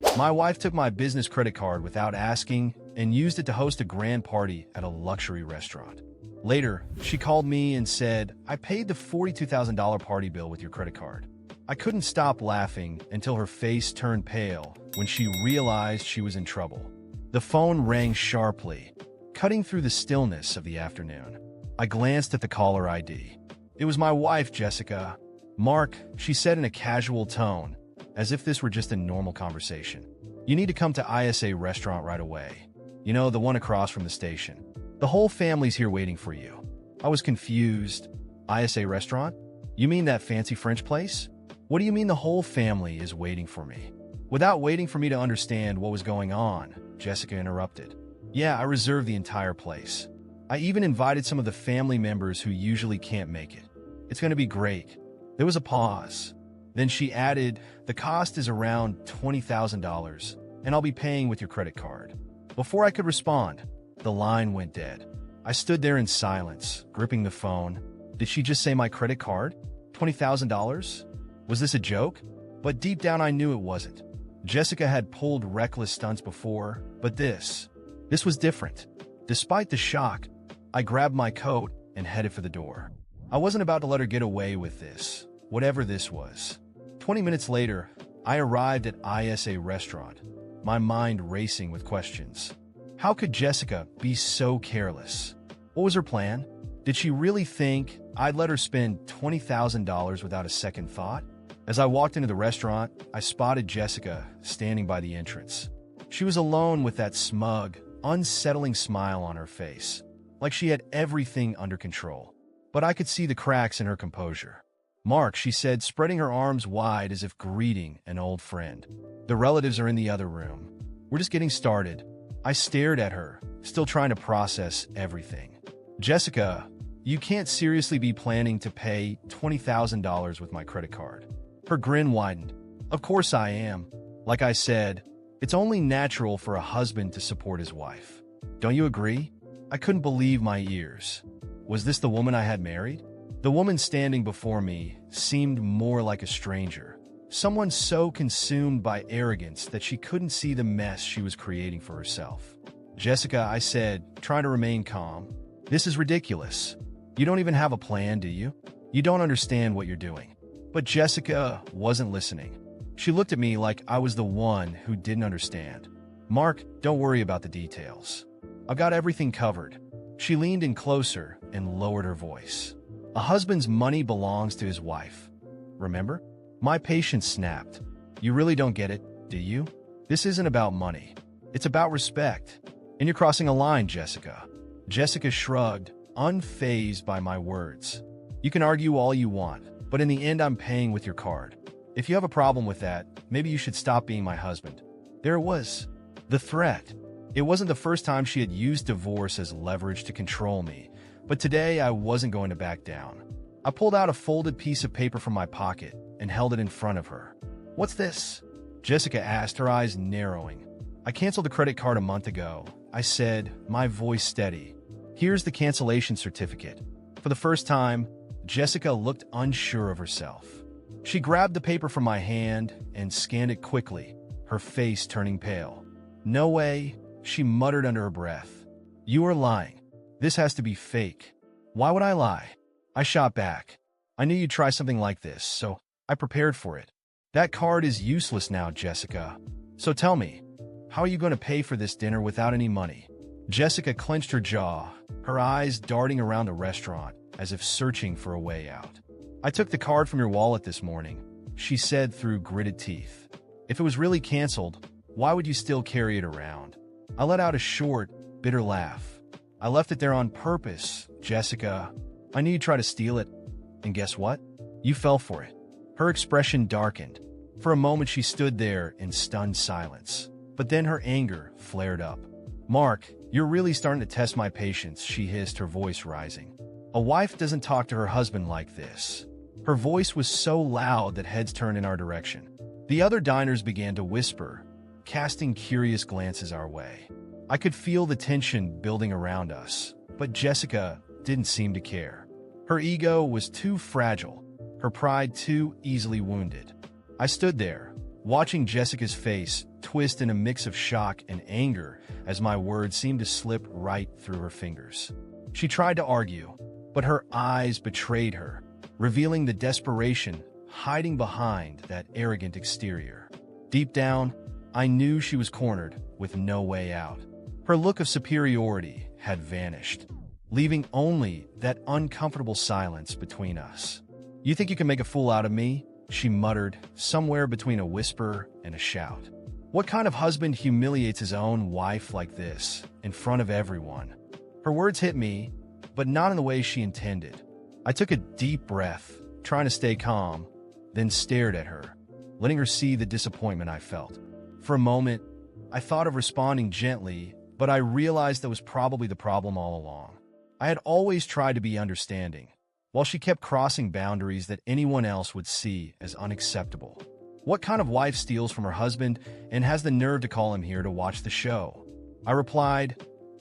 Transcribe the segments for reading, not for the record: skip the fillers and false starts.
My wife took my business credit card without asking and used it to host a grand party at a luxury restaurant. Later, she called me and said, "I paid the $42,000 party bill with your credit card." I couldn't stop laughing until her face turned pale when she realized she was in trouble. The phone rang sharply, cutting through the stillness of the afternoon. I glanced at the caller ID. It was my wife, Jessica. "Mark," she said in a casual tone, as if this were just a normal conversation. "You need to come to ISA restaurant right away. You know, the one across from the station. The whole family's here waiting for you." I was confused. ISA restaurant? You mean that fancy French place? What do you mean the whole family is waiting for me? Without waiting for me to understand what was going on, Jessica interrupted. "Yeah, I reserved the entire place. I even invited some of the family members who usually can't make it. It's going to be great." There was a pause. Then she added, "The cost is around $20,000, and I'll be paying with your credit card." Before I could respond, the line went dead. I stood there in silence, gripping the phone. Did she just say my credit card? $20,000? Was this a joke? But deep down I knew it wasn't. Jessica had pulled reckless stunts before, but this was different. Despite the shock, I grabbed my coat and headed for the door. I wasn't about to let her get away with this, whatever this was. 20 minutes later, I arrived at ISA restaurant, my mind racing with questions. How could Jessica be so careless? What was her plan? Did she really think I'd let her spend $20,000 without a second thought? As I walked into the restaurant, I spotted Jessica standing by the entrance. She was alone with that smug, unsettling smile on her face, like she had everything under control. But I could see the cracks in her composure. "Mark," she said, spreading her arms wide as if greeting an old friend. "The relatives are in the other room. We're just getting started." I stared at her, still trying to process everything. "Jessica, you can't seriously be planning to pay $20,000 with my credit card." Her grin widened. "Of course I am. Like I said, it's only natural for a husband to support his wife. Don't you agree?" I couldn't believe my ears. Was this the woman I had married? The woman standing before me seemed more like a stranger. Someone so consumed by arrogance that she couldn't see the mess she was creating for herself. "Jessica," I said, trying to remain calm, "this is ridiculous. You don't even have a plan, do you? You don't understand what you're doing." But Jessica wasn't listening. She looked at me like I was the one who didn't understand. "Mark, don't worry about the details. I've got everything covered." She leaned in closer and lowered her voice. "A husband's money belongs to his wife. Remember?" My patience snapped. "You really don't get it, do you? This isn't about money. It's about respect. And you're crossing a line, Jessica." Jessica shrugged, unfazed by my words. "You can argue all you want, but in the end I'm paying with your card. If you have a problem with that, maybe you should stop being my husband." There it was. The threat. It wasn't the first time she had used divorce as leverage to control me, but today I wasn't going to back down. I pulled out a folded piece of paper from my pocket and held it in front of her. "What's this?" Jessica asked, her eyes narrowing. "I canceled the credit card a month ago," I said, my voice steady. "Here's the cancellation certificate." For the first time, Jessica looked unsure of herself. She grabbed the paper from my hand and scanned it quickly, her face turning pale. "No way," she muttered under her breath. "You are lying. This has to be fake." "Why would I lie?" I shot back. "I knew you'd try something like this, so I prepared for it." "That card is useless now, Jessica. So tell me, how are you going to pay for this dinner without any money?" Jessica clenched her jaw, her eyes darting around the restaurant as if searching for a way out. "I took the card from your wallet this morning," she said through gritted teeth. "If it was really canceled, why would you still carry it around?" I let out a short, bitter laugh. "I left it there on purpose, Jessica. I knew you'd try to steal it. And guess what? You fell for it." Her expression darkened. For a moment she stood there in stunned silence. But then her anger flared up. "Mark, you're really starting to test my patience," she hissed, her voice rising. "A wife doesn't talk to her husband like this." Her voice was so loud that heads turned in our direction. The other diners began to whisper, casting curious glances our way. I could feel the tension building around us, but Jessica didn't seem to care. Her ego was too fragile, her pride too easily wounded. I stood there, watching Jessica's face twist in a mix of shock and anger as my words seemed to slip right through her fingers. She tried to argue, but her eyes betrayed her, revealing the desperation hiding behind that arrogant exterior. Deep down, I knew she was cornered with no way out. Her look of superiority had vanished, leaving only that uncomfortable silence between us. "You think you can make a fool out of me?" she muttered, somewhere between a whisper and a shout. What kind of husband humiliates his own wife like this, in front of everyone? Her words hit me, but not in the way she intended. I took a deep breath, trying to stay calm, then stared at her, letting her see the disappointment I felt. For a moment, I thought of responding gently, but I realized that was probably the problem all along. I had always tried to be understanding, while she kept crossing boundaries that anyone else would see as unacceptable. What kind of wife steals from her husband and has the nerve to call him here to watch the show? I replied,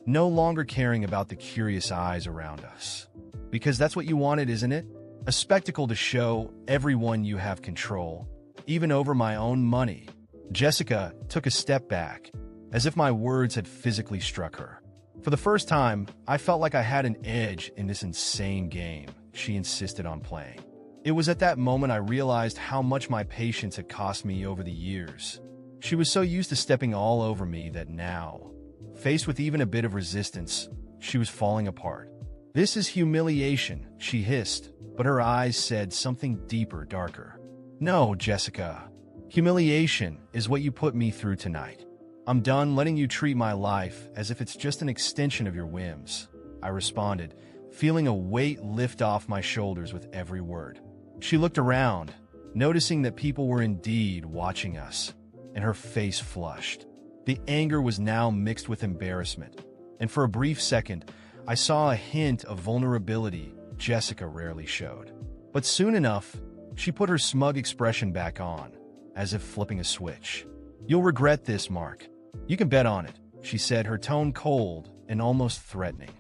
no longer caring about the curious eyes around us. Because that's what you wanted, isn't it? A spectacle to show everyone you have control, even over my own money. Jessica took a step back, as if my words had physically struck her. For the first time, I felt like I had an edge in this insane game she insisted on playing. It was at that moment I realized how much my patience had cost me over the years. She was so used to stepping all over me that now, faced with even a bit of resistance, she was falling apart. "This is humiliation," she hissed, but her eyes said something deeper, darker. "No, Jessica. Humiliation is what you put me through tonight. I'm done letting you treat my life as if it's just an extension of your whims," I responded, feeling a weight lift off my shoulders with every word. She looked around, noticing that people were indeed watching us, and her face flushed. The anger was now mixed with embarrassment, and for a brief second, I saw a hint of vulnerability Jessica rarely showed. But soon enough, she put her smug expression back on, as if flipping a switch. "You'll regret this, Mark. You can bet on it," she said, her tone cold and almost threatening.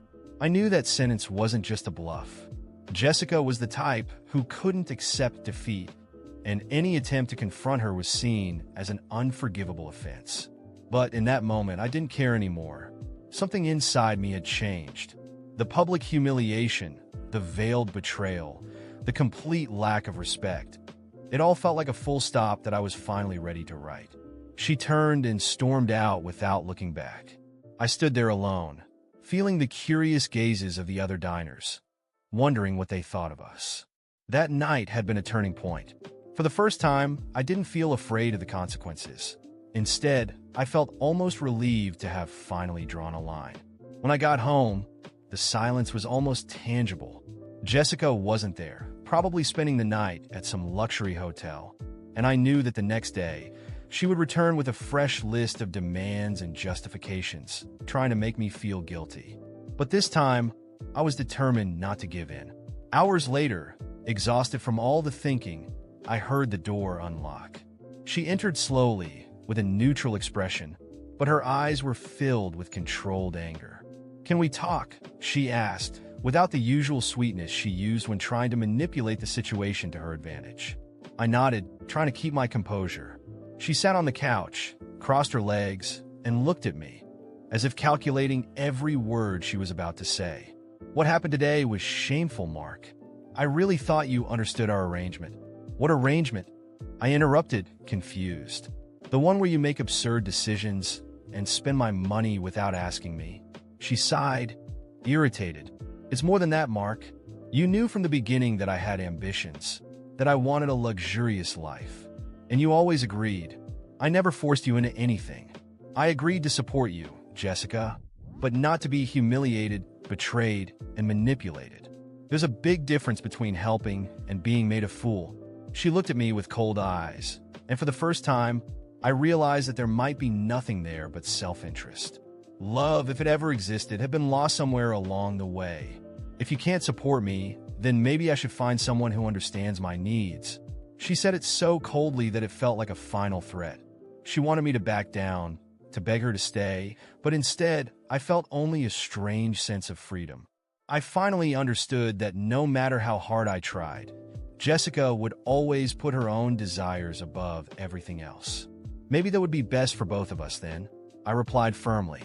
I knew that sentence wasn't just a bluff. Jessica was the type who couldn't accept defeat, and any attempt to confront her was seen as an unforgivable offense. But in that moment, I didn't care anymore. Something inside me had changed. The public humiliation, the veiled betrayal, the complete lack of respect. It all felt like a full stop that I was finally ready to write. She turned and stormed out without looking back. I stood there alone, feeling the curious gazes of the other diners, wondering what they thought of us. That night had been a turning point. For the first time, I didn't feel afraid of the consequences. Instead, I felt almost relieved to have finally drawn a line. When I got home, the silence was almost tangible. Jessica wasn't there, probably spending the night at some luxury hotel, and I knew that the next day, she would return with a fresh list of demands and justifications, trying to make me feel guilty. But this time, I was determined not to give in. Hours later, exhausted from all the thinking, I heard the door unlock. She entered slowly, with a neutral expression, but her eyes were filled with controlled anger. "Can we talk?" she asked, without the usual sweetness she used when trying to manipulate the situation to her advantage. I nodded, trying to keep my composure. She sat on the couch, crossed her legs, and looked at me, as if calculating every word she was about to say. "What happened today was shameful, Mark. I really thought you understood our arrangement." "What arrangement?" I interrupted, confused. "The one where you make absurd decisions and spend my money without asking me." She sighed, irritated. "It's more than that, Mark. You knew from the beginning that I had ambitions, that I wanted a luxurious life. And you always agreed. I never forced you into anything. I agreed to support you, Jessica, but not to be humiliated, betrayed, and manipulated. There's a big difference between helping and being made a fool." She looked at me with cold eyes, and for the first time, I realized that there might be nothing there but self-interest. Love, if it ever existed, had been lost somewhere along the way. "If you can't support me, then maybe I should find someone who understands my needs." She said it so coldly that it felt like a final threat. She wanted me to back down, to beg her to stay, but instead, I felt only a strange sense of freedom. I finally understood that no matter how hard I tried, Jessica would always put her own desires above everything else. Maybe that would be best for both of us then, I replied firmly,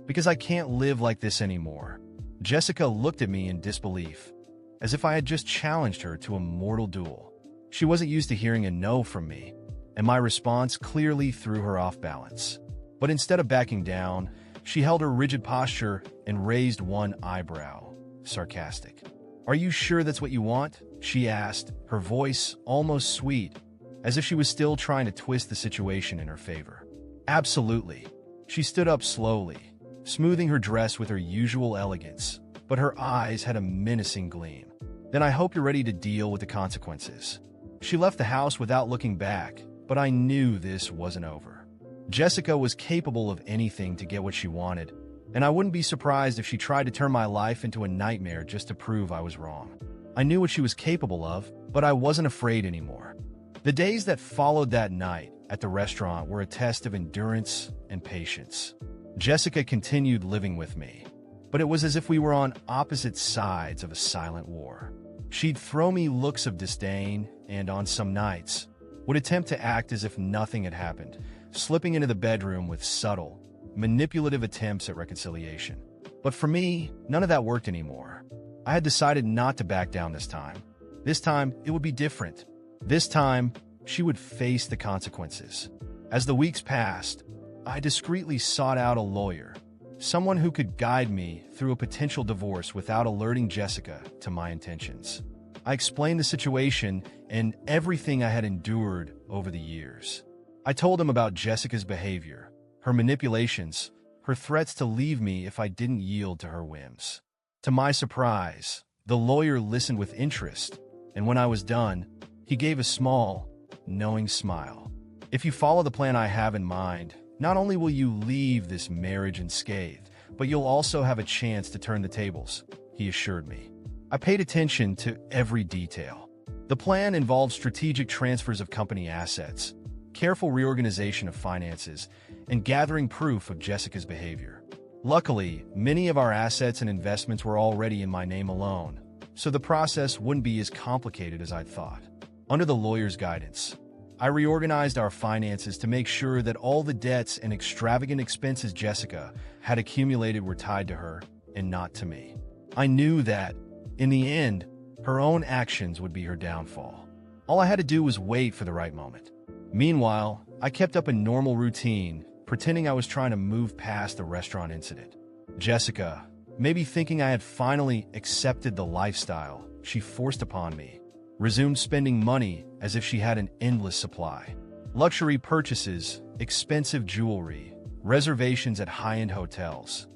because I can't live like this anymore. Jessica looked at me in disbelief, as if I had just challenged her to a mortal duel. She wasn't used to hearing a no from me, and my response clearly threw her off balance. But instead of backing down, she held her rigid posture and raised one eyebrow, sarcastic. "Are you sure that's what you want?" she asked, her voice almost sweet, as if she was still trying to twist the situation in her favor. "Absolutely." She stood up slowly, smoothing her dress with her usual elegance, but her eyes had a menacing gleam. "Then I hope you're ready to deal with the consequences." She left the house without looking back, but I knew this wasn't over. Jessica was capable of anything to get what she wanted, and I wouldn't be surprised if she tried to turn my life into a nightmare just to prove I was wrong. I knew what she was capable of, but I wasn't afraid anymore. The days that followed that night at the restaurant were a test of endurance and patience. Jessica continued living with me, but it was as if we were on opposite sides of a silent war. She'd throw me looks of disdain and, on some nights, would attempt to act as if nothing had happened, slipping into the bedroom with subtle, manipulative attempts at reconciliation. But for me, none of that worked anymore. I had decided not to back down this time. This time, it would be different. This time, she would face the consequences. As the weeks passed, I discreetly sought out a lawyer, someone who could guide me through a potential divorce without alerting Jessica to my intentions. I explained the situation and everything I had endured over the years. I told him about Jessica's behavior, her manipulations, her threats to leave me if I didn't yield to her whims. To my surprise, the lawyer listened with interest, and when I was done, he gave a small, knowing smile. "If you follow the plan I have in mind, not only will you leave this marriage unscathed, but you'll also have a chance to turn the tables," he assured me. I paid attention to every detail. The plan involved strategic transfers of company assets, careful reorganization of finances, and gathering proof of Jessica's behavior. Luckily, many of our assets and investments were already in my name alone, so the process wouldn't be as complicated as I'd thought. Under the lawyer's guidance, I reorganized our finances to make sure that all the debts and extravagant expenses Jessica had accumulated were tied to her and not to me. I knew that, in the end, her own actions would be her downfall. All I had to do was wait for the right moment. Meanwhile, I kept up a normal routine, pretending I was trying to move past the restaurant incident. Jessica, maybe thinking I had finally accepted the lifestyle she forced upon me, resumed spending money as if she had an endless supply. Luxury purchases, expensive jewelry, reservations at high-end hotels.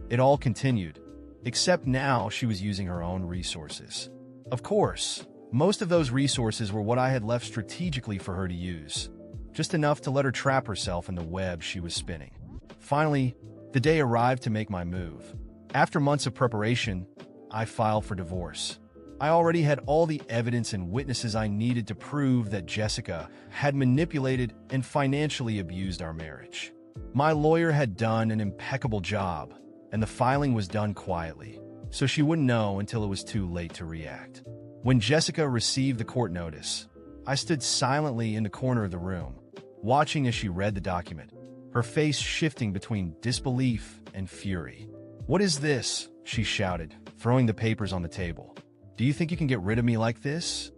It all continued, except now she was using her own resources. Of course, most of those resources were what I had left strategically for her to use, just enough to let her trap herself in the web she was spinning. Finally, the day arrived to make my move. After months of preparation, I filed for divorce. I already had all the evidence and witnesses I needed to prove that Jessica had manipulated and financially abused our marriage. My lawyer had done an impeccable job, and the filing was done quietly, so she wouldn't know until it was too late to react. When Jessica received the court notice, I stood silently in the corner of the room, watching as she read the document, her face shifting between disbelief and fury. "What is this?" she shouted, throwing the papers on the table. "Do you think you can get rid of me like this?"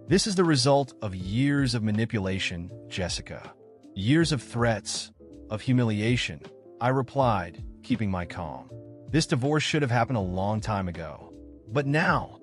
"This is the result of years of manipulation, Jessica. Years of threats, of humiliation," I replied, keeping my calm. "This divorce should have happened a long time ago. But now,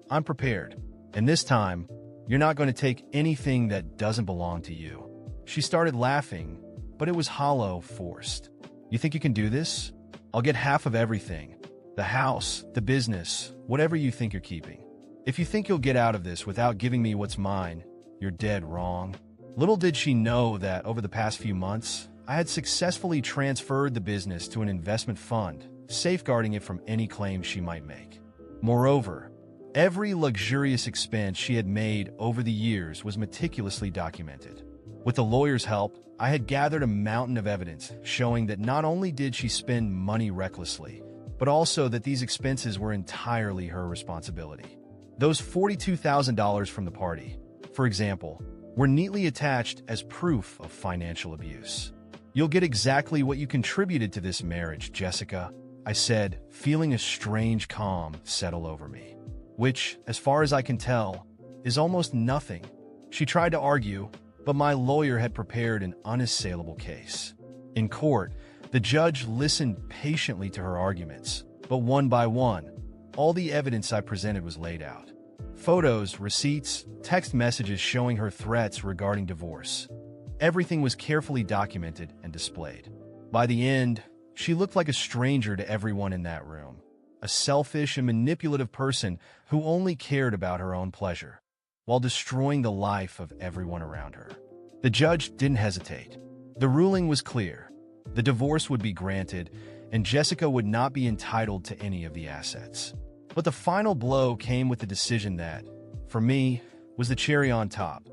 I'm prepared. And this time, you're not going to take anything that doesn't belong to you." She started laughing, but it was hollow, forced. "You think you can do this? I'll get half of everything. The house, the business, whatever you think you're keeping. If you think you'll get out of this without giving me what's mine, you're dead wrong." Little did she know that over the past few months, I had successfully transferred the business to an investment fund, safeguarding it from any claims she might make. Moreover, every luxurious expense she had made over the years was meticulously documented. With the lawyer's help, I had gathered a mountain of evidence showing that not only did she spend money recklessly, but also that these expenses were entirely her responsibility. Those $42,000 from the party, for example, were neatly attached as proof of financial abuse. "You'll get exactly what you contributed to this marriage, Jessica," I said, feeling a strange calm settle over me. Which, as far as I can tell, is almost nothing. She tried to argue, but my lawyer had prepared an unassailable case. In court, the judge listened patiently to her arguments, but one by one, all the evidence I presented was laid out. Photos, receipts, text messages showing her threats regarding divorce. Everything was carefully documented and displayed. By the end, she looked like a stranger to everyone in that room, a selfish and manipulative person who only cared about her own pleasure, while destroying the life of everyone around her. The judge didn't hesitate. The ruling was clear. The divorce would be granted, and Jessica would not be entitled to any of the assets. But the final blow came with the decision that, for me, was the cherry on top.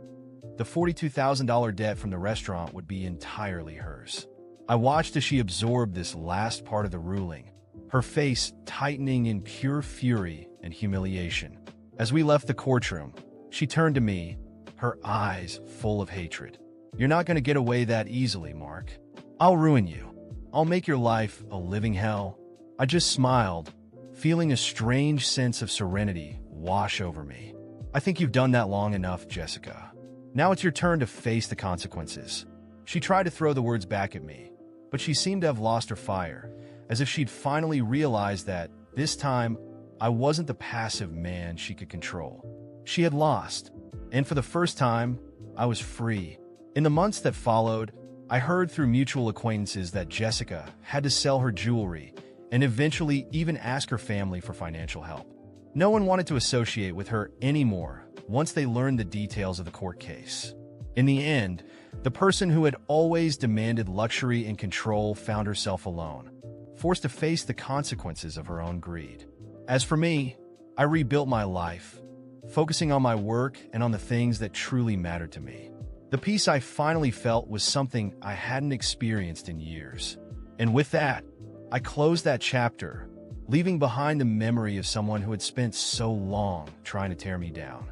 The $42,000 debt from the restaurant would be entirely hers. I watched as she absorbed this last part of the ruling, her face tightening in pure fury and humiliation. As we left the courtroom, she turned to me, her eyes full of hatred. "You're not going to get away that easily, Mark. I'll ruin you. I'll make your life a living hell." I just smiled, feeling a strange sense of serenity wash over me. "I think you've done that long enough, Jessica. Now it's your turn to face the consequences." She tried to throw the words back at me, but she seemed to have lost her fire, as if she'd finally realized that, this time, I wasn't the passive man she could control. She had lost, and for the first time, I was free. In the months that followed, I heard through mutual acquaintances that Jessica had to sell her jewelry and eventually even ask her family for financial help. No one wanted to associate with her anymore once they learned the details of the court case. In the end, the person who had always demanded luxury and control found herself alone, forced to face the consequences of her own greed. As for me, I rebuilt my life, focusing on my work and on the things that truly mattered to me. The peace I finally felt was something I hadn't experienced in years. And with that, I closed that chapter, leaving behind the memory of someone who had spent so long trying to tear me down.